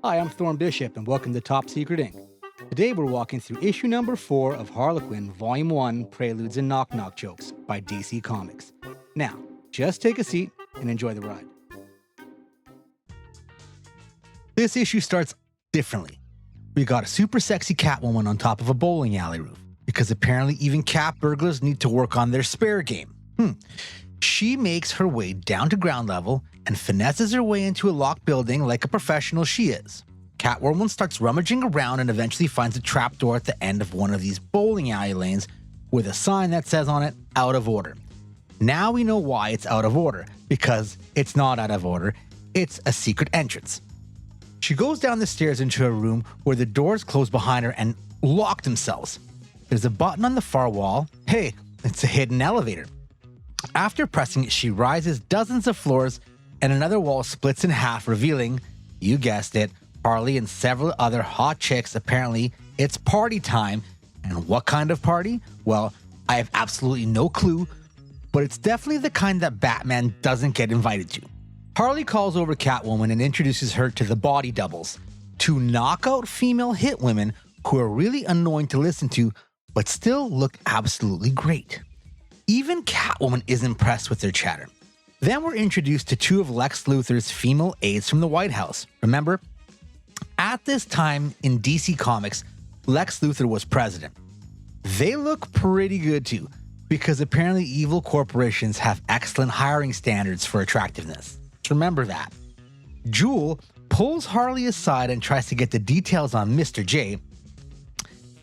Hi, I'm Thorn Bishop, and welcome to Top Secret Inc. Today we're walking through issue number 4 of Harley Quinn, Volume 1, Preludes and Knock Knock Jokes by DC Comics. Now, just take a seat and enjoy the ride. This issue starts differently. We got a super sexy Catwoman on top of a bowling alley roof, because apparently even cat burglars need to work on their spare game. She makes her way down to ground level and finesses her way into a locked building like a professional she is. Catwoman starts rummaging around and eventually finds a trapdoor at the end of one of these bowling alley lanes with a sign that says on it, "Out of order." Now we know why it's out of order, because it's not out of order, it's a secret entrance. She goes down the stairs into a room where the doors close behind her and lock themselves. There's a button on the far wall. Hey, it's a hidden elevator. After pressing it, she rises dozens of floors and another wall splits in half, revealing, you guessed it, Harley and several other hot chicks. Apparently, it's party time. And what kind of party? Well, I have absolutely no clue, but it's definitely the kind that Batman doesn't get invited to. Harley calls over Catwoman and introduces her to the body doubles, two knockout female hit women who are really annoying to listen to, but still look absolutely great. Even Catwoman is impressed with their chatter. Then we're introduced to two of Lex Luthor's female aides from the White House. Remember, at this time in DC Comics, Lex Luthor was president. They look pretty good too, because apparently evil corporations have excellent hiring standards for attractiveness. Remember that. Jewel pulls Harley aside and tries to get the details on Mr. J,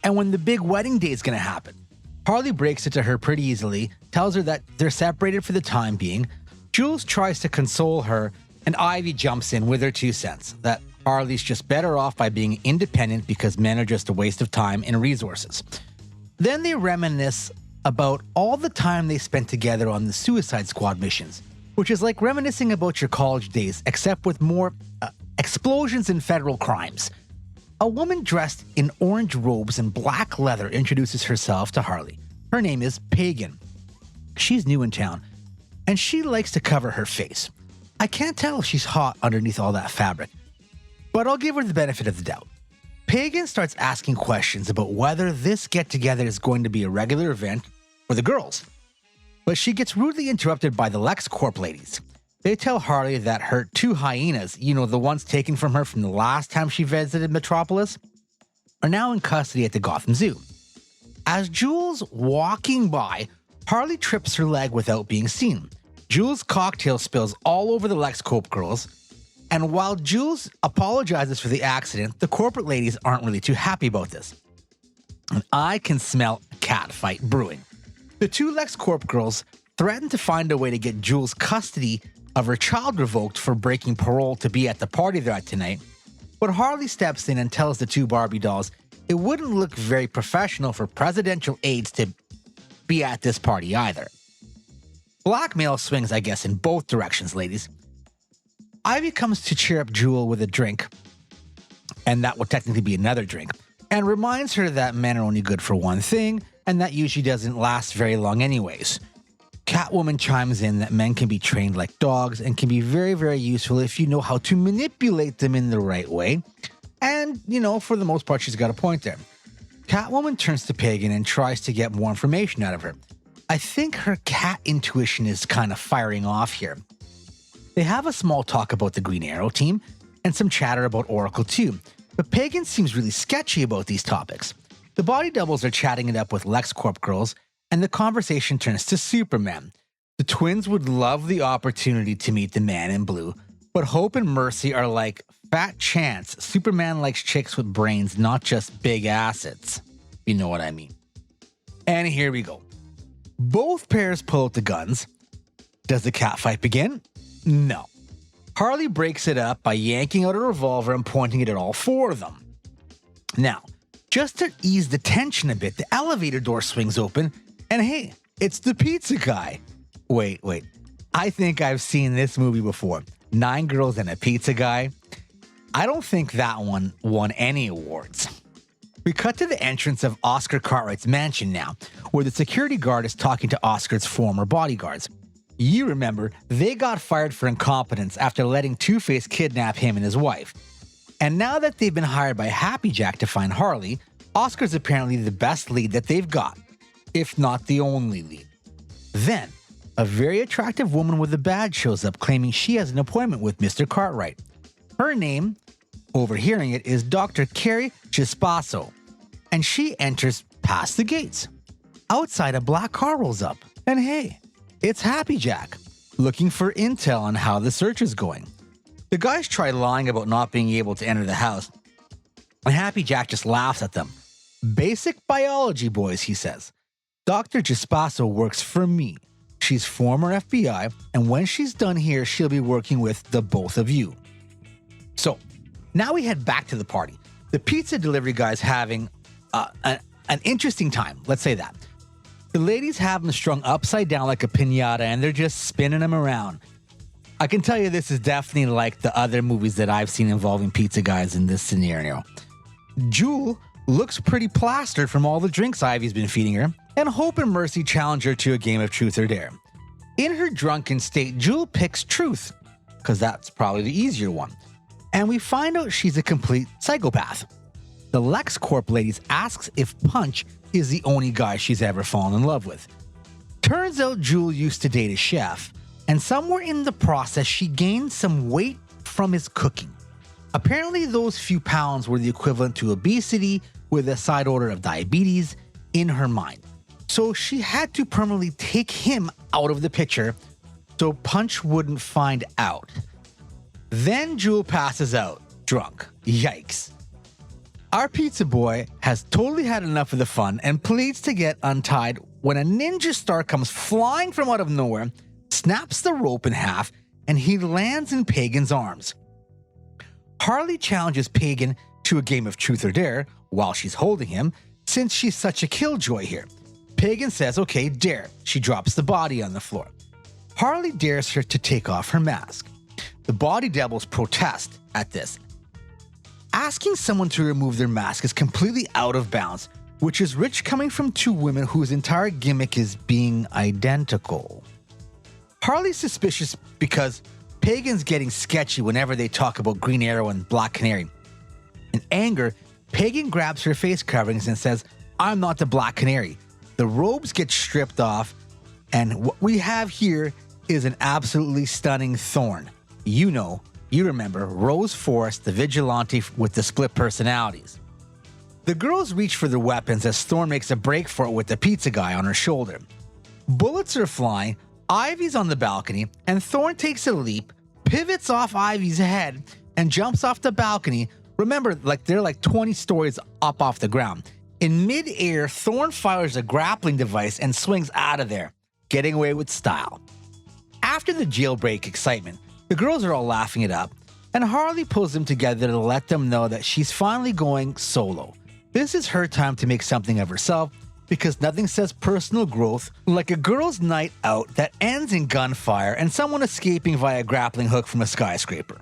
and when the big wedding day is going to happen. Harley breaks it to her pretty easily, tells her that they're separated for the time being. Jules tries to console her, and Ivy jumps in with her 2 cents, that Harley's just better off by being independent because men are just a waste of time and resources. Then they reminisce about all the time they spent together on the Suicide Squad missions, which is like reminiscing about your college days, except with more explosions and federal crimes. A woman dressed in orange robes and black leather introduces herself to Harley. Her name is Pagan. She's new in town, and she likes to cover her face. I can't tell if she's hot underneath all that fabric, but I'll give her the benefit of the doubt. Pagan starts asking questions about whether this get-together is going to be a regular event for the girls, but she gets rudely interrupted by the Lex Corp ladies. They tell Harley that her 2 hyenas, the ones taken from her from the last time she visited Metropolis, are now in custody at the Gotham Zoo. As Jules walking by, Harley trips her leg without being seen. Jules' cocktail spills all over the Lex Corp girls, and while Jules apologizes for the accident, the corporate ladies aren't really too happy about this. And I can smell a cat fight brewing. The 2 Lex Corp girls threaten to find a way to get Jules custody of her child revoked for breaking parole to be at the party they're at tonight, but Harley steps in and tells the 2 Barbie dolls it wouldn't look very professional for presidential aides to be at this party either. Blackmail swings, I guess, in both directions, ladies. Ivy comes to cheer up Jewel with a drink, and that would technically be another drink, and reminds her that men are only good for one thing, and that usually doesn't last very long anyways. Catwoman chimes in that men can be trained like dogs and can be very, very useful if you know how to manipulate them in the right way. And, for the most part, she's got a point there. Catwoman turns to Pagan and tries to get more information out of her. I think her cat intuition is kind of firing off here. They have a small talk about the Green Arrow team and some chatter about Oracle too, but Pagan seems really sketchy about these topics. The body doubles are chatting it up with Lex Corp girls, and the conversation turns to Superman. The twins would love the opportunity to meet the man in blue, but Hope and Mercy are like, fat chance, Superman likes chicks with brains, not just big assets. You know what I mean. And here we go. Both pairs pull out the guns. Does the cat fight begin? No. Harley breaks it up by yanking out a revolver and pointing it at all 4 of them. Now, just to ease the tension a bit, the elevator door swings open, and hey, it's the pizza guy. Wait. I think I've seen this movie before. 9 Girls and a Pizza Guy. I don't think that one won any awards. We cut to the entrance of Oscar Cartwright's mansion now, where the security guard is talking to Oscar's former bodyguards. You remember, they got fired for incompetence after letting Two-Face kidnap him and his wife. And now that they've been hired by Happy Jack to find Harley, Oscar's apparently the best lead that they've got, if not the only lead. Then, a very attractive woman with a badge shows up claiming she has an appointment with Mr. Cartwright. Her name, overhearing it, is Dr. Carrie Cispasso, and she enters past the gates. Outside, a black car rolls up, and hey, it's Happy Jack, looking for intel on how the search is going. The guys try lying about not being able to enter the house, and Happy Jack just laughs at them. Basic biology, boys, he says. Dr. Cispasso works for me. She's former FBI, and when she's done here, she'll be working with the both of you. So, now we head back to the party. The pizza delivery guy's having an interesting time, let's say that. The ladies have him strung upside down like a piñata, and they're just spinning him around. I can tell you this is definitely like the other movies that I've seen involving pizza guys in this scenario. Jewel looks pretty plastered from all the drinks Ivy's been feeding her, and Hope and Mercy challenge her to a game of truth or dare. In her drunken state, Jewel picks truth, because that's probably the easier one, and we find out she's a complete psychopath. The LexCorp ladies asks if Punch is the only guy she's ever fallen in love with. Turns out Jewel used to date a chef, and somewhere in the process she gained some weight from his cooking. Apparently those few pounds were the equivalent to obesity with a side order of diabetes in her mind. So she had to permanently take him out of the picture so Punch wouldn't find out. Then Jewel passes out, drunk. Yikes. Our pizza boy has totally had enough of the fun and pleads to get untied when a ninja star comes flying from out of nowhere, snaps the rope in half, and he lands in Pagan's arms. Harley challenges Pagan to a game of truth or dare while she's holding him, since she's such a killjoy here. Pagan says, okay, dare. She drops the body on the floor. Harley dares her to take off her mask. The body devils protest at this. Asking someone to remove their mask is completely out of bounds, which is rich coming from two women whose entire gimmick is being identical. Harley's suspicious because Pagan's getting sketchy whenever they talk about Green Arrow and Black Canary. In anger, Pagan grabs her face coverings and says, I'm not the Black Canary. The robes get stripped off, and what we have here is an absolutely stunning Thorn. You remember, Rose Forrest, the vigilante with the split personalities. The girls reach for their weapons as Thorn makes a break for it with the pizza guy on her shoulder. Bullets are flying, Ivy's on the balcony, and Thorn takes a leap, pivots off Ivy's head, and jumps off the balcony. Remember, they're like 20 stories up off the ground. In mid-air, Thorn fires a grappling device and swings out of there, getting away with style. After the jailbreak excitement, the girls are all laughing it up, and Harley pulls them together to let them know that she's finally going solo. This is her time to make something of herself, because nothing says personal growth like a girl's night out that ends in gunfire and someone escaping via a grappling hook from a skyscraper.